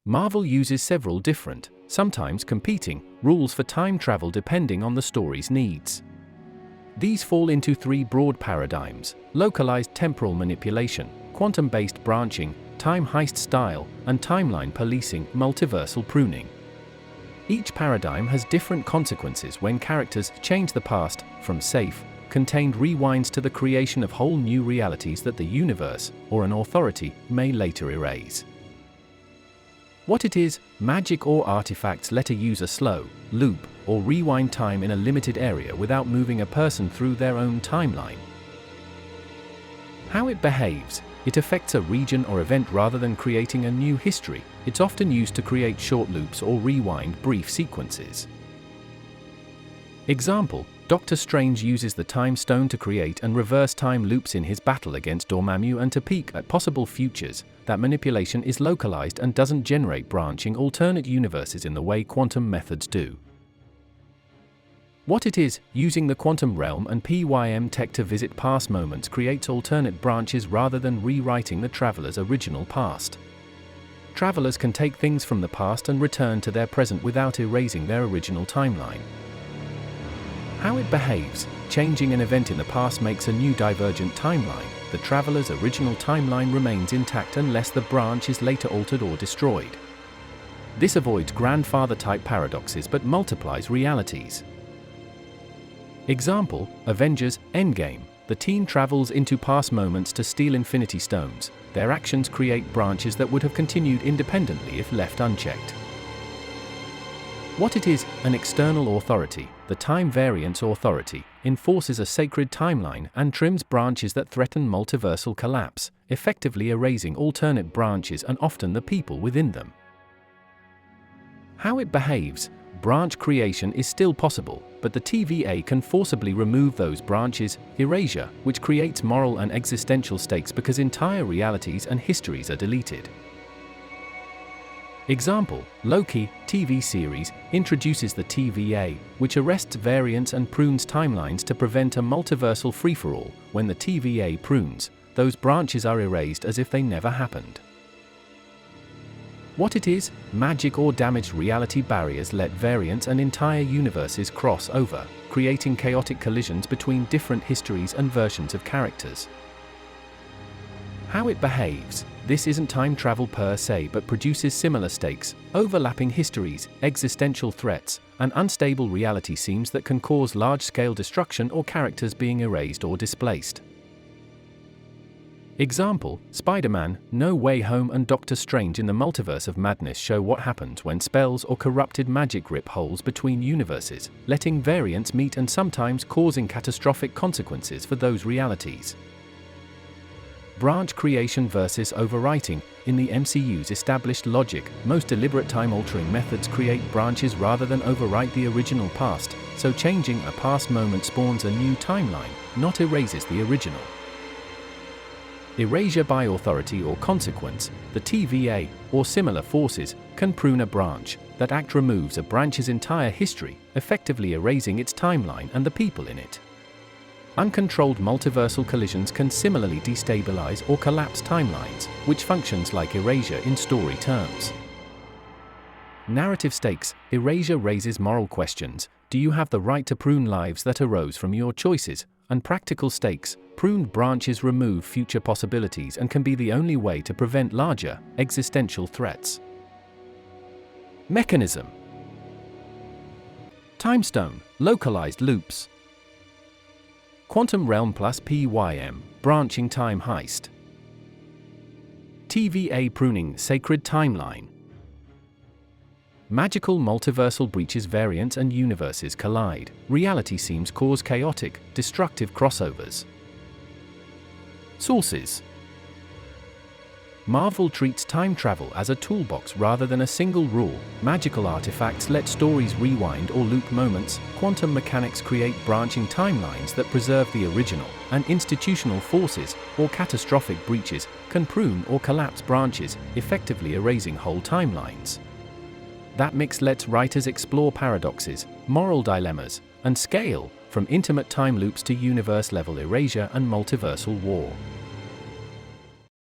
Marvel uses several different, sometimes competing, rules for time travel depending on the story's needs. These fall into three broad paradigms: localized temporal manipulation, quantum-based branching, time heist style, and timeline policing, multiversal pruning. Each paradigm has different consequences when characters change the past, from safe, contained rewinds to the creation of whole new realities that the universe, or an authority, may later erase. What it is: magic or artifacts let a user slow, loop, or rewind time in a limited area without moving a person through their own timeline. How it behaves: it affects a region or event rather than creating a new history. It's often used to create short loops or rewind brief sequences. Example: Doctor Strange uses the Time Stone to create and reverse time loops in his battle against Dormammu and to peek at possible futures. That manipulation is localized and doesn't generate branching alternate universes in the way quantum methods do. What it is: using the quantum realm and PYM tech to visit past moments creates alternate branches rather than rewriting the traveler's original past. Travelers can take things from the past and return to their present without erasing their original timeline. How it behaves: changing an event in the past makes a new divergent timeline. The traveler's original timeline remains intact unless the branch is later altered or destroyed. This avoids grandfather-type paradoxes but multiplies realities. Example: Avengers: Endgame. The team travels into past moments to steal Infinity Stones. Their actions create branches that would have continued independently if left unchecked. What it is: an external authority. The time variance authority enforces a sacred timeline and trims branches that threaten multiversal collapse, effectively erasing alternate branches and often the people within them. How it behaves: branch creation is still possible, but the TVA can forcibly remove those branches, erasure, which creates moral and existential stakes because entire realities and histories are deleted. Example: Loki TV series introduces the TVA, which arrests variants and prunes timelines to prevent a multiversal free-for-all. When the TVA prunes, those branches are erased as if they never happened. What it is: magic or damaged reality barriers let variants and entire universes cross over, creating chaotic collisions between different histories and versions of characters. How it behaves: this isn't time travel per se but produces similar stakes, overlapping histories, existential threats, and unstable reality seams that can cause large-scale destruction or characters being erased or displaced. Example: Spider-Man: No Way Home and Doctor Strange in the Multiverse of Madness show what happens when spells or corrupted magic rip holes between universes, letting variants meet and sometimes causing catastrophic consequences for those realities. Branch creation versus overwriting. In the MCU's established logic, most deliberate time-altering methods create branches rather than overwrite the original past, so changing a past moment spawns a new timeline, not erases the original. Erasure by authority or consequence. The TVA, or similar forces, can prune a branch. That act removes a branch's entire history, effectively erasing its timeline and the people in it. Uncontrolled multiversal collisions can similarly destabilize or collapse timelines, which functions like erasure in story terms. Narrative stakes. Erasure raises moral questions. Do you have the right to prune lives that arose from your choices? And practical stakes. Pruned branches remove future possibilities and can be the only way to prevent larger, existential threats. Mechanism. Time Stone, localized loops. Quantum realm plus PYM, branching time heist. TVA pruning, sacred timeline. Magical multiversal breaches variants and universes collide. Reality seams cause chaotic, destructive crossovers. Sources. Marvel treats time travel as a toolbox rather than a single rule. Magical artifacts let stories rewind or loop moments. Quantum mechanics create branching timelines that preserve the original. And institutional forces, or catastrophic breaches, can prune or collapse branches, effectively erasing whole timelines. That mix lets writers explore paradoxes, moral dilemmas, and scale, from intimate time loops to universe-level erasure and multiversal war.